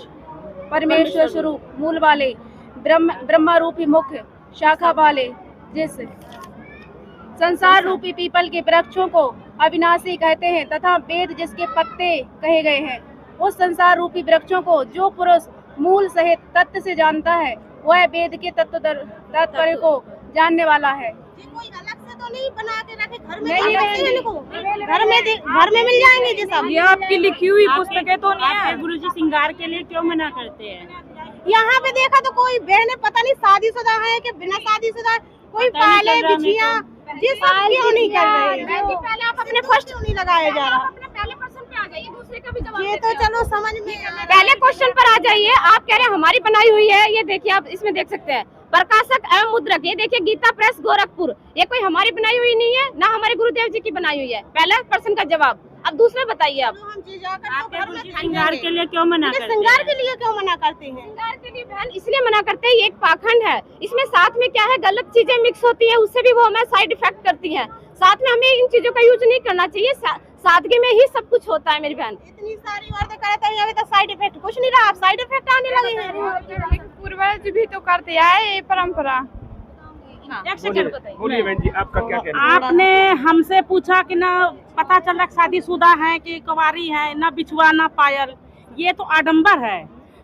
परमेश्वर स्वरूप, मूल वाले, ब्रह्मा रूपी मुख्य शाखा वाले, जिस संसार रूपी पीपल के वृक्षों को अविनाशी कहते हैं तथा वेद जिसके पत्ते कहे गए हैं, उस संसार रूपी वृक्षों को जो पुरुष मूल सहित तत्व से जानता है, वह वेद के तात्पर्य को जानने वाला है। कोई अलग से तो नहीं बना के रखे, घर में घर में मिल जाएंगे जी सब। ये आपकी लिखी हुई पुस्तकें तो नहीं है? गुरुजी श्रृंगार के लिए क्यों मना करते हैं? यहाँ पे देखा तो कोई बहनें पता नहीं शादीशुदा है कि बिना शादीशुदा, कोई पहले बिछिया ये सब क्यों नहीं कर रहे हैं? पहले आप अपने फर्स्ट नहीं लगाया जा रहा। अपने पहले क्वेश्चन पे आ जाइए, दूसरे का भी जवाब ये तो चलो समझ में। पहले क्वेश्चन पर आ जाइए। आप कह रहे हैं हमारी बनाई हुई है, ये देखिए आप इसमें देख सकते हैं, प्रकाशक एवं मुद्रक, ये देखिए गीता प्रेस गोरखपुर, ये कोई हमारी बनाई हुई नहीं है, ना हमारे गुरुदेव जी की बनाई हुई है। पहला प्रश्न का जवाब। अब दूसरा बताइए आप। श्रृंगार के लिए क्यों मना करते हैं? श्रृंगार के लिए क्यों मना करते हैं? श्रृंगार के लिए बहन इसलिए मना करते हैं, ये एक पाखंड है, इसमें साथ में क्या है, गलत चीजें मिक्स होती है, उससे भी वो हमें साइड इफेक्ट करती है। साथ में हमें इन चीजों का यूज नहीं करना चाहिए, सादगी में ही सब कुछ होता है मेरी बहन। इतनी सारी बातें करते हैं, अभी तक साइड इफेक्ट कुछ नहीं रहा, साइड इफेक्ट आने लगे हैं। पूर्वज भी तो करते आए ये परंपरा। बोलिए बहन जी, आपका क्या कहना है? आपने हमसे पूछा कि ना पता चल रहा शादीशुदा है कि कुंवारी है, ना बिछुआ ना पायल, ये तो आडंबर है।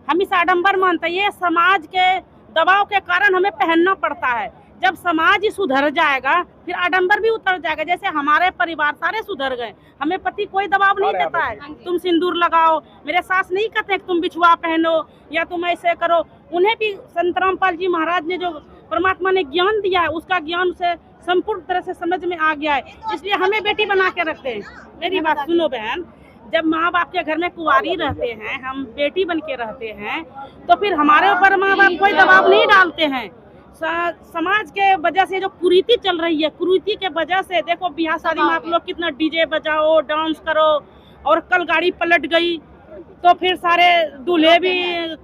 हम इस आडंबर मानते हैं, ये समाज के दबाव के कारण हमें पहनना पड़ता है। जब समाज ही सुधर जाएगा फिर आडंबर भी उतर जाएगा। जैसे हमारे परिवार सारे सुधर गए, हमें पति कोई दबाव नहीं देता है तुम सिंदूर लगाओ, मेरे सास नहीं कहते तुम बिछुआ पहनो या तुम ऐसे करो। उन्हें भी संत रामपाल जी महाराज ने जो परमात्मा ने ज्ञान दिया है, उसका ज्ञान उसे संपूर्ण तरह से समझ में आ गया है, इसलिए हमें बेटी बना के रखते हैं। मेरी बात सुनो बहन, जब माँ बाप के घर में कुंवारी रहते हैं, हम बेटी बन के रहते हैं, तो फिर हमारे ऊपर माँ बाप कोई दबाव नहीं डालते हैं। समाज के वजह से जो कुरीति चल रही है, कुरीति के वजह से देखो ब्याह शादी में आप लोग कितना डीजे बजाओ, डांस करो, और कल गाड़ी पलट गई तो फिर सारे दूल्हे भी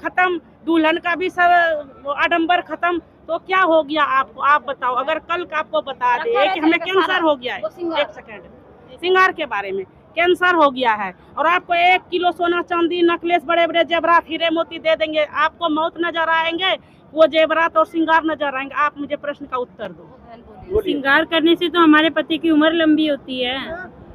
खत्म, दुल्हन का भी सब आडंबर खत्म, तो क्या हो गया आपको? आप बताओ। अगर कल का आपको बता दे कि हमें कैंसर हो गया है, एक सेकंड, श्रृंगार के बारे में, कैंसर हो गया है और आपको 1 किलो सोना चांदी नेकलेस बड़े बड़े जेवरात हीरे मोती दे देंगे, आपको मौत नजर आएंगे, वो जेवरात और श्रृंगार नजर आएंगे। आप मुझे प्रश्न का उत्तर दो। बोलिए। श्रृंगार करने से तो हमारे पति की उम्र लंबी होती है,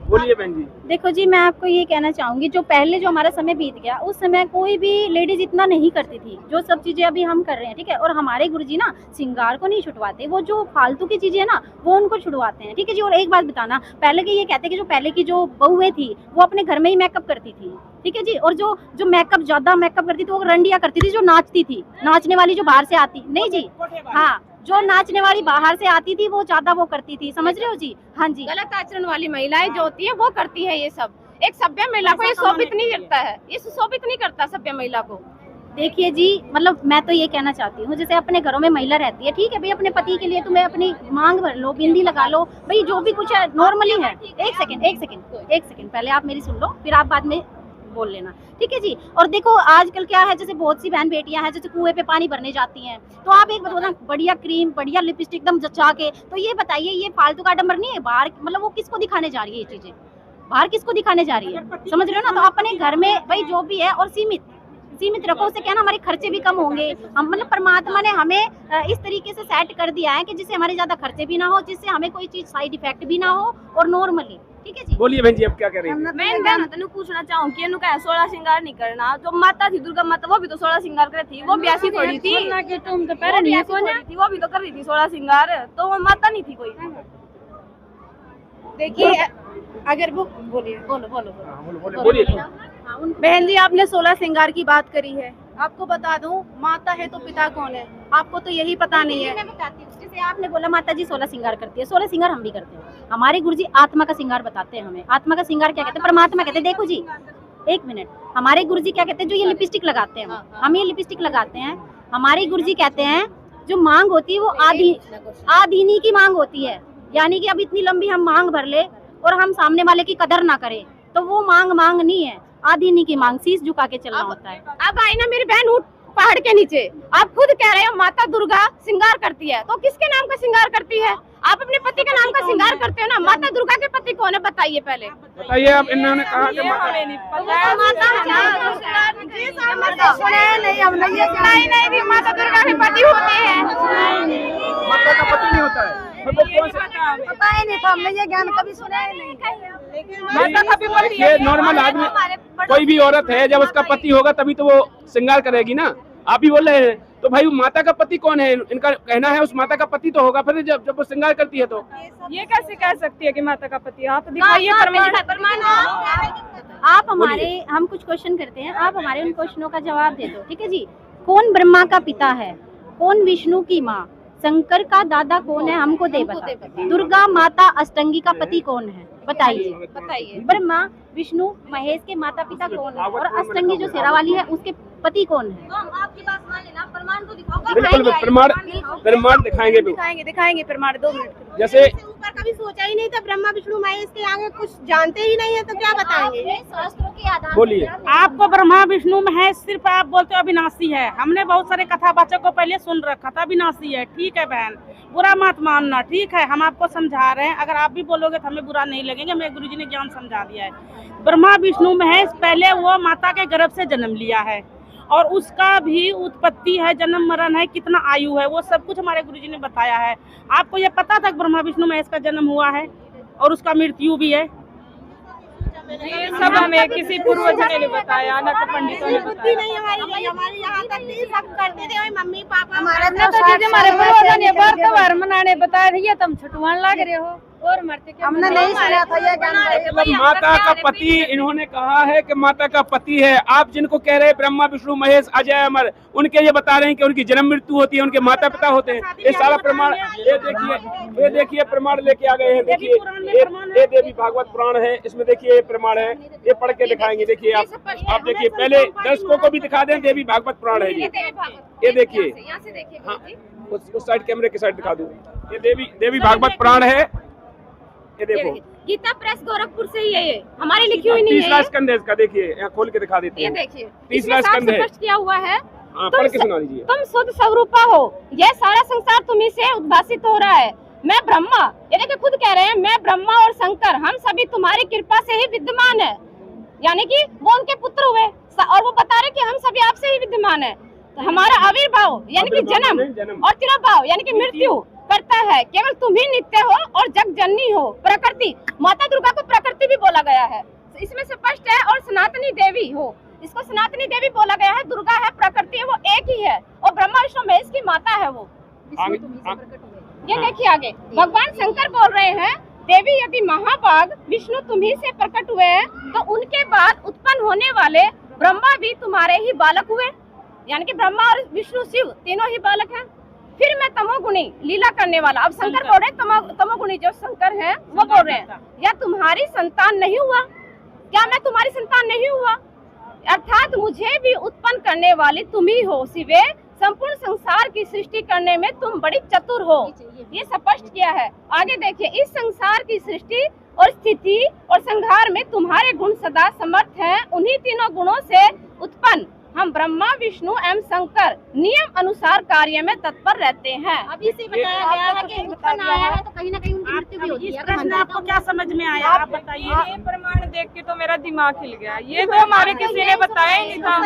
बोलिए बहन जी। देखो जी, मैं आपको ये कहना चाहूंगी, जो पहले जो हमारा समय बीत गया, उस समय कोई भी लेडीज इतना नहीं करती थी जो सब चीजें अभी हम कर रहे हैं, ठीक है। और हमारे गुरुजी ना श्रृंगार को नहीं छुड़वाते, वो जो फालतू की चीजें है ना वो उनको छुड़वाते हैं, ठीक है जी। और एक बात बताना, पहले के ये कहते कि जो पहले की जो बहुएं थी वो अपने घर में ही मेकअप करती थी, ठीक है जी। और जो मेकअप ज्यादा मेकअप करती थी वो रंडिया करती थी, जो नाचती थी, नाचने वाली जो बाहर से आती नहीं जी, हाँ, जो नाचने वाली बाहर से आती थी वो ज्यादा वो करती थी, समझ रहे हो जी। हाँ जी, गलत आचरण वाली महिलाएं जो होती है वो करती है ये सब। एक सभ्य महिला को ये शोभित नहीं करता है, ये शोभित नहीं करता सभ्य महिला को। देखिए जी, मतलब मैं तो ये कहना चाहती हूँ, जैसे अपने घरों में महिला रहती है, ठीक है भाई, अपने पति के लिए तुम्हें अपनी मांग भर लो, बिंदी लगा लो भाई, जो भी कुछ है नॉर्मली है। एक सेकंड पहले आप मेरी सुन लो, फिर आप बाद में बोल लेना, ठीक है जी। और देखो आजकल क्या है, जैसे बहुत सी बहन बेटियां हैं जैसे कुएं पे पानी भरने जाती हैं, तो आप एक बताओ ना, बढ़िया क्रीम, बढ़िया लिपस्टिक एकदम जचा के, तो ये बताइए ये फालतू का आडंबर नहीं है बाहर, मतलब वो किसको दिखाने जा रही है, ये चीजें बाहर किसको दिखाने जा रही है, समझ रहे हो ना। तो अपने घर में भाई जो भी है और सीमित रखो, उससे क्या ना हमारे खर्चे भी कम होंगे। हम मतलब परमात्मा ने हमें इस तरीके से सेट कर दिया है कि जिससे हमारे ज्यादा खर्चे भी ना हो, जिससे हमें कोई चीज साइड इफेक्ट भी ना हो, और नॉर्मली, ठीक है जी। बोलिए बहन जी, अब क्या कह रही हैं? मैं तेन पूछना चाहूँ कि 16 श्रृंगार नहीं करना, जो माता थी दुर्गा माता वो भी तो 16 श्रृंगार कर थी, वो ब्यासी थोड़ी थी, वो भी तो कर रही थी 16 श्रृंगार, तो वो माता नहीं थी कोई। देखिए, अगर वो बोलिए, बोलिए। बहन जी, आपने 16 श्रृंगार की बात करी है, आपको बता दूं, माता है तो पिता कौन है, आपको तो यही पता नहीं है। मैं बताती हूँ, जैसे आपने बोला माता जी 16 श्रृंगार करती है, 16 श्रृंगार हम भी करते हैं। हमारे गुरुजी आत्मा का श्रृंगार बताते हैं हमें। आत्मा का श्रृंगार क्या कहते हैं, परमात्मा कहते हैं। देखो जी, एक मिनट, हमारे गुरुजी क्या कहते हैं, जो ये लिपस्टिक लगाते हैं, हम ये लिपस्टिक लगाते हैं, हमारे गुरुजी कहते हैं जो मांग होती है वो आधीनी की मांग होती है, यानी कि अब इतनी लंबी हम मांग भर ले और हम सामने वाले की कदर ना करें, तो वो मांग नहीं है, आधीनी की मांग, शीश झुका के चलना होता है। अब आई ना मेरी बहन उठ पहाड़ के नीचे, आप खुद कह रहे हो माता दुर्गा श्रृंगार करती है, तो किसके नाम का श्रृंगार करती है? आप अपने पति का नाम का श्रृंगार करते हो ना। माता दुर्गा के पति कौन है बताइए पहले बताइए। अब इन्होंने कहा कि माता दुर्गा के पति होते हैं, माता का पति नहीं होता है, पता ही नहीं था, हमने ये ज्ञान कभी सुना ही नहीं। देखिए, नॉर्मल आदमी, कोई भी औरत है जब उसका पति होगा तभी तो वो श्रृंगार करेगी ना। आप ही बोल रहे हैं, तो भाई माता का पति कौन है? इनका कहना है उस माता का पति तो होगा, फिर जब वो श्रृंगार करती है तो ये कैसे कह सकती है कि माता का पति? आप दिखाइए प्रमाण। आप हमारे, हम कुछ क्वेश्चन करते हैं, आप हमारे उन क्वेश्चनों का जवाब दे दो, ठीक है जी। कौन ब्रह्मा का पिता है, कौन विष्णु की माँ, शंकर का दादा कौन है, हमको दे बता। दुर्गा माता अष्टंगी का पति कौन है बताइए। ब्रह्मा विष्णु महेश के माता पिता कौन है, और अष्टंगी जो शेरा वाली है उसके पति कौन है? आपकी बात मान लेना, प्रमाण तो दिखाओ। बिल्कुल प्रमाण दिखाएंगे प्रमाण, 2 मिनट। जैसे ऊपर कभी सोचा ही नहीं था, ब्रह्मा विष्णु महेश के आगे कुछ जानते ही नहीं है, तो क्या बताएंगे? शास्त्रों के आधार। बोलिए। आपको ब्रह्मा विष्णु महेश सिर्फ आप बोलते हो अविनाशी है, हमने बहुत सारे कथावाचक को पहले सुन रखा था अविनाशी है, ठीक है बहन, बुरा मत मानना, ठीक है, हम आपको समझा रहे हैं, अगर आप भी बोलोगे तो हमें बुरा नहीं लगेगा, मेरे गुरुजी ने ज्ञान समझा दिया है। ब्रह्मा विष्णु महेश पहले वो माता के गर्भ से जन्म लिया है, और उसका भी उत्पत्ति है, जन्म मरण है, कितना आयु है, वो सब कुछ हमारे गुरुजी ने बताया है। आपको ये पता था कि ब्रह्मा विष्णु महेश का जन्म हुआ है और उसका मृत्यु भी है? ये सब हमें किसी पूर्वज ने बताया, न तो पंडितों ने बताया। नहीं हमारी यहाँ तक नहीं, सब करते थे मम्मी पापा हमारे पूर्वजों ने बार मनाने बताया था, ये तुम छुटवान लग रहे हो और मरते हमने नहीं सुना था ये ज्ञान। मतलब माता का पति, इन्होंने कहा है कि माता का पति है। आप जिनको कह रहे हैं ब्रह्मा विष्णु महेश अजय अमर, उनके ये बता रहे हैं कि उनकी जन्म मृत्यु होती है, उनके माता पिता होते हैं। ये सारा प्रमाण, ये देखिए प्रमाण लेके आ गए हैं। देखिए ये देवी भागवत पुराण है, इसमें देखिए ये प्रमाण है, ये पढ़ के दिखाएंगे। देखिए आप देखिए, पहले दर्शकों को भी दिखा दें, देवी भागवत पुराण है ये देखिए। हाँ, उस साइड कैमरे की साइड दिखा दूं, ये देवी भागवत पुराण है, ये देखो। गीता प्रेस गोरखपुर से ही है, ये हमारी लिखी हुई नहीं है। 30 स्कंद है इसका, देखिए यहाँ खोल के दिखा देते हैं। ये देखिए 30 स्कंद है, स्पष्ट किया हुआ है। पढ़ के सुना दीजिए। तुम शुद्ध स्वरूपा हो, यह सारा संसार तुम्ही से उद्भासित हो रहा है। मैं ब्रह्मा, ये देखिए खुद कह रहे हैं, मैं ब्रह्मा और शंकर हम सभी तुम्हारी कृपा से ही विद्यमान है, यानी कि वो उनके पुत्र हुए, और वो बता रहे कि हम सभी आपसे ही विद्यमान है। तो हमारा आविर्भाव यानी कि जन्म और तिरोभाव यानी कि मृत्यु करता है, केवल तुम ही नित्य हो और जग जननी हो। प्रकृति, माता दुर्गा को प्रकृति भी बोला गया है, इसमें स्पष्ट है। और सनातनी देवी हो, इसको सनातनी देवी बोला गया है। दुर्गा है, प्रकृति है, वो एक ही है। और ब्रह्मा विष्णु महेश की माता है वो। ये देखिए आगे भगवान शंकर बोल रहे हैं, देवी यदि महाभाग विष्णु तुम्ही से प्रकट हुए हैं, तो उनके बाद उत्पन्न होने वाले ब्रह्मा भी तुम्हारे ही बालक हुए। यानी कि ब्रह्मा और विष्णु शिव तीनों ही बालक हैं। फिर मैं तमोगुणी लीला करने वाला, अब शंकर बोल रहे हैं, तमोगुणी जो शंकर है वो बोल रहे हैं, या तुम्हारी संतान नहीं हुआ? क्या मैं तुम्हारी संतान नहीं हुआ? अर्थात मुझे भी उत्पन्न करने वाली तुम ही हो शिवे। संपूर्ण संसार की सृष्टि करने में तुम बड़ी चतुर हो, ये स्पष्ट किया है। आगे देखिए, इस संसार की सृष्टि और स्थिति और संहार में तुम्हारे गुण सदा समर्थ हैं। उन्हीं तीनों गुणों से उत्पन्न हम ब्रह्मा विष्णु एवं शंकर नियम अनुसार कार्य में तत्पर रहते हैं। अभी से बताया गया है कि उत्पन्न आया है तो कहीं ना कहीं उनकी मृत्यु भी होती है। प्रश्न आपको क्या समझ में आया, आप बताइए। ये प्रमाण देख के तो मेरा दिमाग हिल गया। ये तो हमारे किसी ने बताया ही नहीं था।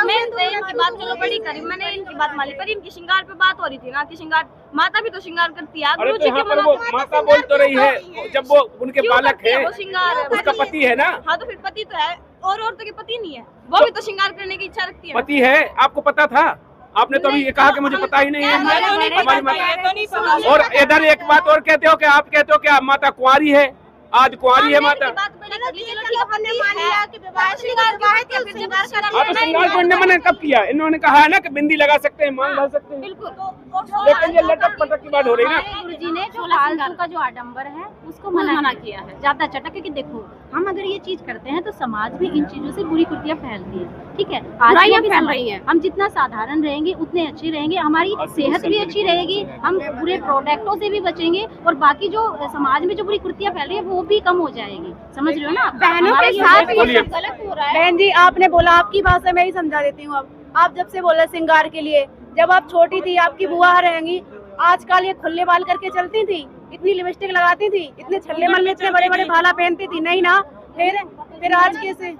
मैं इनकी बात चलो बड़ी करी, मैंने इनकी बात मान ली, पर इनकी श्रृंगार पे बात हो रही थी ना कि श्रृंगार माता भी तो श्रृंगार करती है। अरे तो यहाँ पर वो माता बोल तो रही है, जब वो उनके बालक है, उसका पति है ना। हाँ तो फिर पति तो है, और औरतों के पति नहीं है, वो भी तो श्रृंगार करने की इच्छा रखती है। पति है, आपको पता था? आपने तो अभी ये कहा कि मुझे पता ही नहीं है। हमारी माता। और इधर एक बात और कहते हो कि आप कहते हो कि माता कुंवारी है, आज कुंवारी है माता। हाँ तो श्रृंगार को इन्होंने मना कब किया? इन्होंने कहा है ना कि बिंदी लगा सकते हैं, मांग डाल सकते हैं। लेकिन ये लटक पटक की बात हो रही है ना। गुरुजी ने जो फालतू का जो आडंबर है उसको मना किया है, ज्यादा चटक। क्योंकि देखो, हम अगर ये चीज करते हैं तो समाज में इन चीजों से बुरी कृतियां फैलती है। ठीक है, आज भी फैल रही है। हम जितना साधारण रहेंगे उतने अच्छे रहेंगे, हमारी सेहत भी अच्छी रहेगी, हम बुरे प्रोडक्टों से भी बचेंगे, और बाकी जो समाज में जो बुरी कृतियां फैल रही है वो भी कम हो जाएगी। समझ रहे हो ना? बहनों के साथ ये गलत हो रहा है। बहन जी, आपने बोला, आपकी भाषा में ही समझा देती हूँ। अब आप जब से बोला श्रृंगार के लिए, जब आप छोटी थी आपकी बुआ रहेंगी, आजकल ये खुले बाल करके चलती थी, इतनी लिपस्टिक लगाती थी, इतने छल्ले मल्ले, इतने बड़े बड़े भाला पहनती थी, नहीं ना? फिर आज कैसे?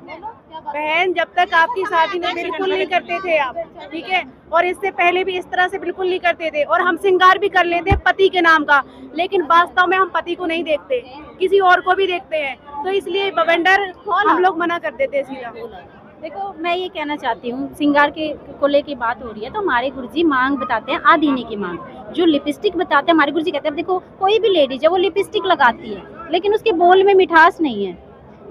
बहन, जब तक आपकी शादी में बिल्कुल नहीं करते थे आप, ठीक है, और इससे पहले भी इस तरह से बिल्कुल नहीं करते थे, और हम श्रृंगार भी कर लेते हैं पति के नाम का, लेकिन वास्तव में हम पति को नहीं देखते, किसी और को भी देखते हैं। तो इसलिए बवंडर हम लोग मना कर देते हैं सीधा। देखो, मैं ये कहना चाहती हूँ, श्रृंगार के को लेके बात हो रही है तो हमारे गुरुजी मांग बताते हैं, आधीने की मांग। जो लिपस्टिक बताते हैं हमारे गुरुजी कहते हैं, देखो कोई भी लेडीज है वो लिपस्टिक लगाती है, लेकिन उसके बोल में मिठास नहीं है।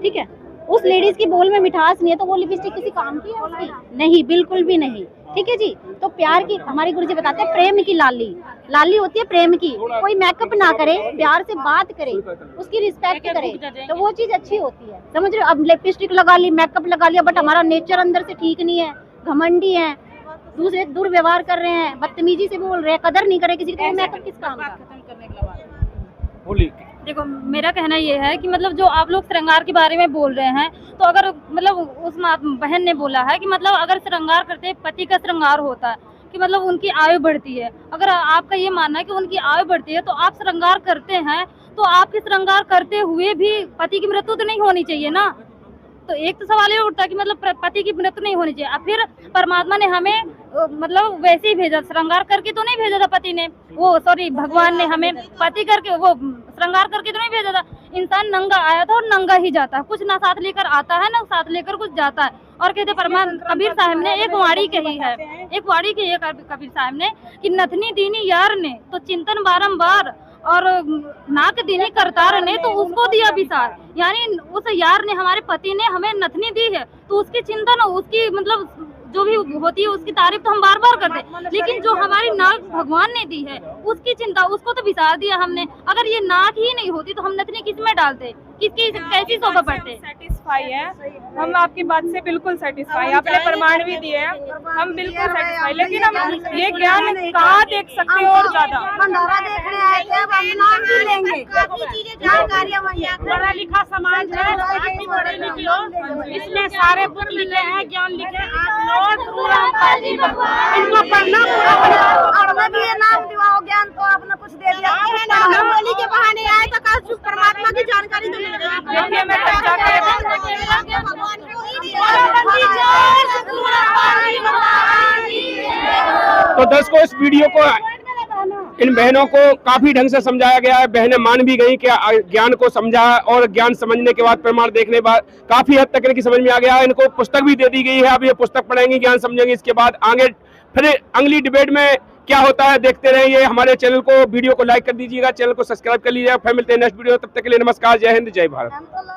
ठीक है, उस लेडीज की बोल में मिठास नहीं है तो वो लिपस्टिक किसी काम की है उसकी? नहीं, बिल्कुल भी नहीं। ठीक है जी। तो प्यार की, हमारे गुरुजी बताते हैं, प्रेम की लाली लाली होती है प्रेम की। कोई मेकअप ना करे, प्यार से बात करे, उसकी रिस्पेक्ट करे, तो वो चीज अच्छी होती है। समझ रहे हो? अब लिपस्टिक लगा ली, मेकअप लगा लिया, बट हमारा नेचर अंदर से ठीक नहीं है, घमंडी है, दूसरे दुर्व्यवहार कर रहे हैं, बदतमीजी से बोल रहे हैं, कदर नहीं करे किसी की, तो मेकअप किस काम का? देखो, मेरा कहना ये है कि मतलब जो आप लोग श्रृंगार के बारे में बोल रहे हैं, तो अगर मतलब उस बहन ने बोला है कि मतलब अगर श्रृंगार करते पति का श्रृंगार होता है कि मतलब उनकी आयु बढ़ती है। अगर आपका ये मानना है कि उनकी आयु बढ़ती है तो आप श्रृंगार करते हैं, तो आपके श्रृंगार करते हुए भी पति की मृत्यु तो नहीं होनी चाहिए ना। तो एक तो सवाल ये उठता है कि मतलब पति की मृत्यु नहीं होनी चाहिए। अब फिर परमात्मा ने हमें मतलब वैसे ही भेजा, श्रृंगार करके तो नहीं भेजा था पति ने, वो सॉरी भगवान ने हमें पति करके, वो श्रृंगार करके तो नहीं भेजा था। इंसान नंगा आया था और नंगा ही जाता है, कुछ ना साथ लेकर आता है ना साथ लेकर कुछ जाता है। और कहते परमात्मा कबीर साहब ने एक वाणी कही है, एक वाणी कही है कबीर साहब ने कि नथनी दीनी यार ने तो चिंतन बारंबार, और नाक दीनी करतार ने तो उसको दिया विसार। यानी उस यार ने, हमारे पति ने हमें नथनी दी है तो उसकी चिंतन, उसकी मतलब जो भी होती है उसकी तारीफ तो हम बार बार करते हैं, लेकिन जो हमारी नाक भगवान ने दी है उसकी चिंता, उसको तो विसार दिया हमने। अगर ये नाक ही नहीं होती तो हम नथनी किस में डालते, किसकी कैसी शोभा पड़ते? सेटिस्फाई है हम, आपकी बात से बिल्कुल सेटिस्फाई, आपने प्रमाण भी दिए हैं, हम बिल्कुल सेटिस्फाई। लेकिन हम ये ज्ञान कहाँ देख सकते हैं और ज्यादा? भंडारा देखने आए थे, अब हम नाम भी लेंगे, काफी चीजें जानकारियां पढ़ा लिखा समाज है, पढ़े लिखे हो, इसमें सारे बुक लिखे हैं, ज्ञान लिखे हैं, इनको पढ़ना और भी नाम दिवाओ ज्ञान तो आपने कुछ दे दिया, होली के बहाने आए तो कल परमात्मा की जानकारी तो मिल गई। तो दर्शकों, इस वीडियो को इन बहनों को काफी ढंग से समझाया गया है, बहनें मान भी गई कि ज्ञान को समझा और ज्ञान समझने के बाद प्रमाण देखने बाद काफी हद तक इनकी समझ में आ गया है। इनको पुस्तक भी दे दी गई है, अब ये पुस्तक पढ़ेंगी, ज्ञान समझेंगी, इसके बाद आगे फिर अगली डिबेट में क्या होता है देखते रहिए। हमारे चैनल को, वीडियो को लाइक कर दीजिएगा, चैनल को सब्सक्राइब कर लीजिएगा। फिर मिलते हैं नेक्स्ट वीडियो, तब तक के लिए नमस्कार, जय हिंद, जय भारत।